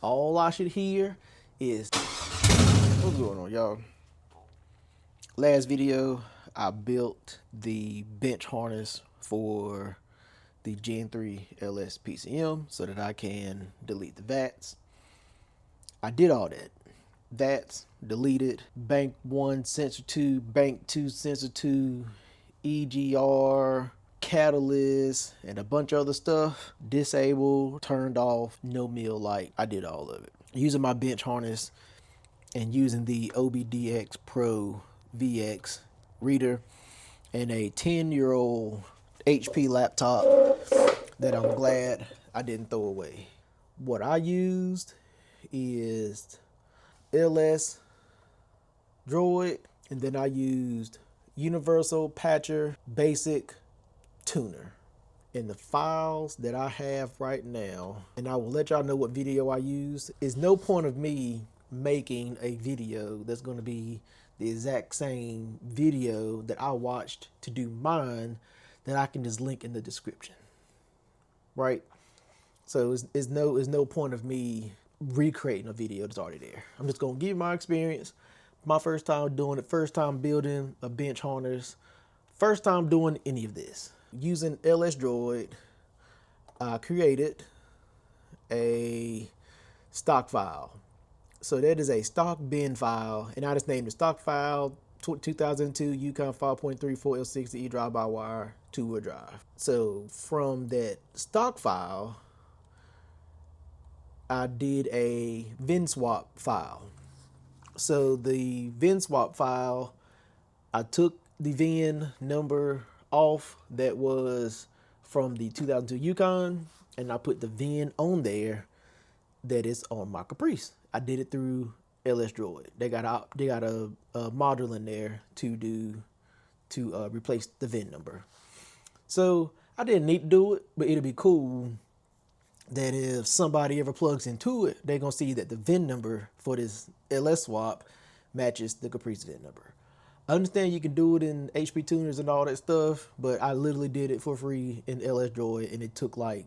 All I should hear is, what's going on, y'all? Last video, I built the bench harness for the Gen 3 LS PCM so that I can delete the VATs. I did all that. VATs, deleted, bank 1, sensor 2, bank 2, sensor 2, EGR, catalyst, and a bunch of other stuff. Disabled, turned off, no mill light. I did all of it. Using my bench harness and using the ODBX Pro VX reader and a 10-year-old HP laptop that I'm glad I didn't throw away. What I used is LS Droid, and then I used Universal Patcher Basic Tuner. In the files that I have right now, and I will let y'all know what video I used, is no point of me making a video that's going to be the exact same video that I watched to do mine that I can just link in the description, right? So it's no point of me recreating a video that's already there. I'm just going to give you my experience, my first time doing it, first time building a bench harness, first time doing any of this. Using LS Droid, I created a stock file. So that is a stock bin file, and I just named the stock file 2002 Yukon 5.3 4L60E drive-by-wire 2-wheel drive. So from that stock file, I did a VIN swap file. So the VIN swap file, I took the VIN number off that was from the 2002 Yukon, and I put the VIN on there that is on my Caprice. I did it through LS Droid. They got a module in there to replace the VIN number. So I didn't need to do it, but it'd be cool that if somebody ever plugs into it, they're gonna see that the VIN number for this LS swap matches the Caprice VIN number. I understand you can do it in HP tuners and all that stuff, but I literally did it for free in LS Droid, and it took like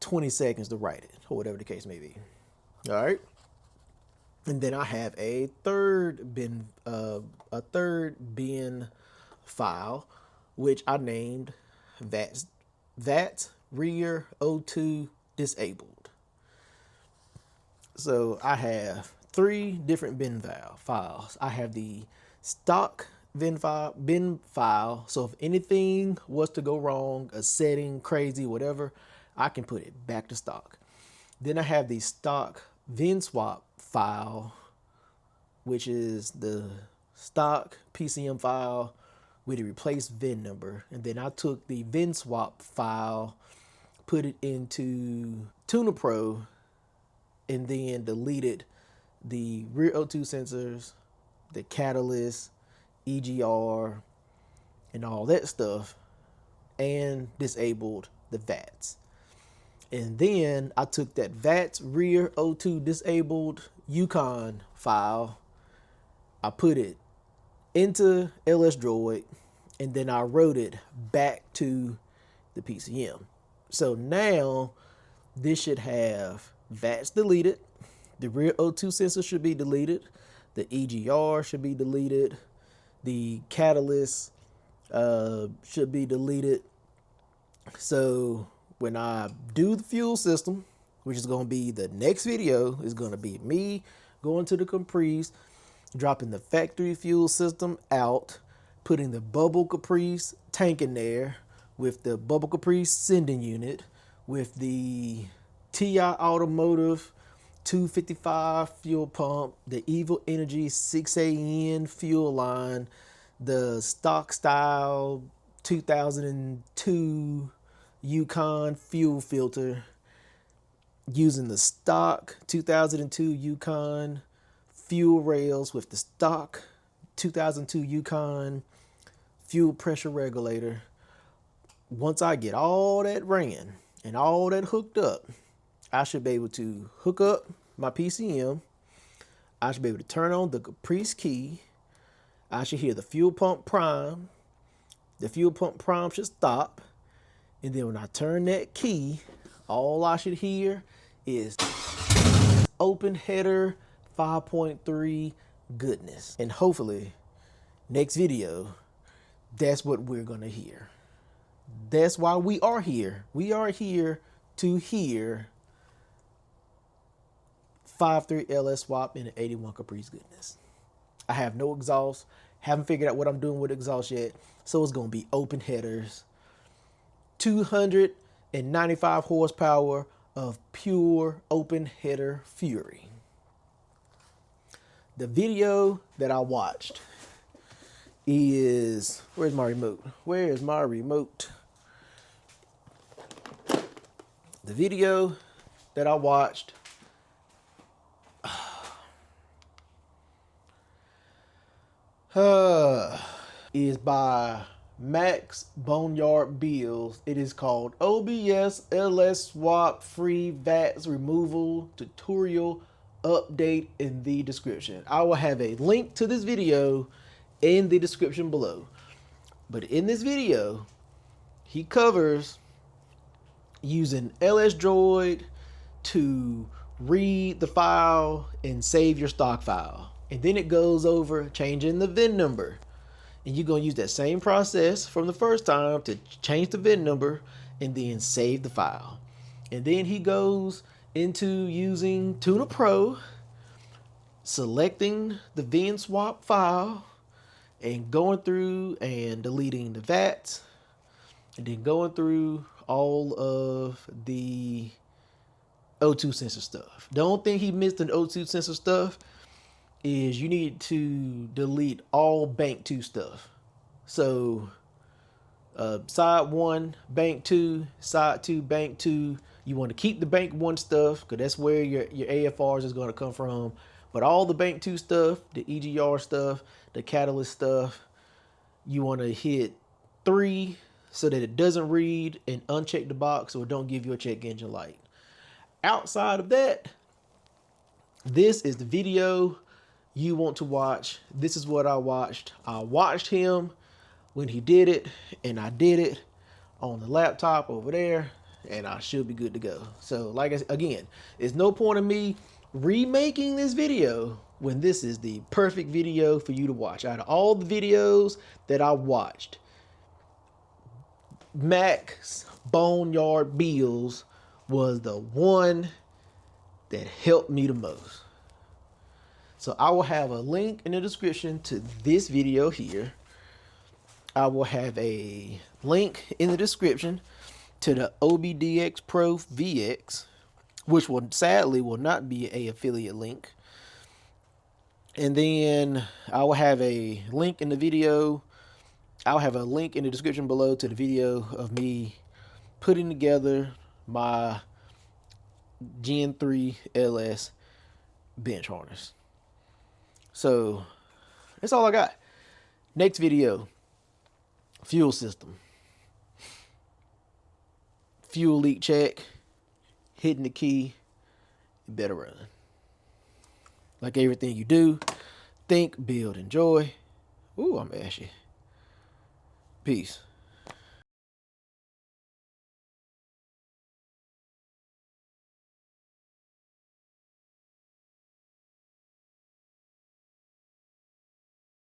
20 seconds to write it, or whatever the case may be. All right. And then I have a third bin file, which I named VATs rear O2 disabled. So I have 3 different bin files. I have the stock bin file. So if anything was to go wrong, a setting, crazy, whatever, I can put it back to stock. Then I have the stock VIN swap file, which is the stock PCM file with a replaced VIN number. And then I took the VIN swap file, put it into Tuner Pro, and then deleted the rear O2 sensors, the catalyst, EGR, and all that stuff, and disabled the VATs. And then I took that VATs rear O2 disabled Yukon file, I put it into LS Droid, and then I wrote it back to the PCM. So now this should have VATs deleted, the rear O2 sensor should be deleted, the EGR should be deleted, the catalyst should be deleted. So when I do the fuel system, which is going to be the next video, is going to be me going to the Caprice, dropping the factory fuel system out, putting the bubble Caprice tank in there with the bubble Caprice sending unit, with the TI Automotive 255 fuel pump, the Evil Energy 6AN fuel line, the stock style 2002 Yukon fuel filter, using the stock 2002 Yukon fuel rails with the stock 2002 Yukon fuel pressure regulator. Once I get all that ran and all that hooked up, I should be able to hook up my PCM. I should be able to turn on the Caprice key. I should hear the fuel pump prime. The fuel pump prime should stop. And then when I turn that key, all I should hear is open header 5.3 goodness. And hopefully next video, that's what we're gonna hear. That's why we are here. We are here to hear 5.3 LS swap in an 81 Caprice goodness. I have no exhaust, haven't figured out what I'm doing with exhaust yet, so it's gonna be open headers, 295 horsepower of pure open header fury. The video that I watched is, where's my remote? Where's my remote? The video that I watched is by Max Boneyard Buildz. It is called ODBX LS Swap Free VATs Removal Tutorial Update in the description. I will have a link to this video in the description below. But in this video, he covers using LS Droid to read the file and save your stock file. And then it goes over changing the VIN number. And you're going to use that same process from the first time to change the VIN number and then save the file. And then he goes into using Tuner Pro, selecting the VIN swap file, and going through and deleting the VATs, and then going through all of the O2 sensor stuff. The only thing he missed in O2 sensor stuff is you need to delete all bank 2 stuff. So side 1, bank 2, side 2, bank 2. You want to keep the bank 1 stuff because that's where your AFRs is going to come from. But all the bank 2 stuff, the EGR stuff, the catalyst stuff, you want to hit 3 so that it doesn't read, and uncheck the box or don't give you a check engine light. Outside of that, this is the video you want to watch. This is what I watched. I watched him when he did it, and I did it on the laptop over there, and I should be good to go. So like I said, again, there's no point in me remaking this video when this is the perfect video for you to watch. Out of all the videos that I watched, Max Boneyard Buildz was the one that helped me the most. So I will have a link in the description to this video here. I will have a link in the description to the ODBX Pro VX, which will sadly will not be an affiliate link. And then I will have a link in the video. I'll have a link in the description below to the video of me putting together my Gen 3 LS bench harness. So that's all I got. Next video, fuel system. Fuel leak check, hitting the key, you better run. Like everything you do, think, build, enjoy. Ooh, I'm ashy. Peace.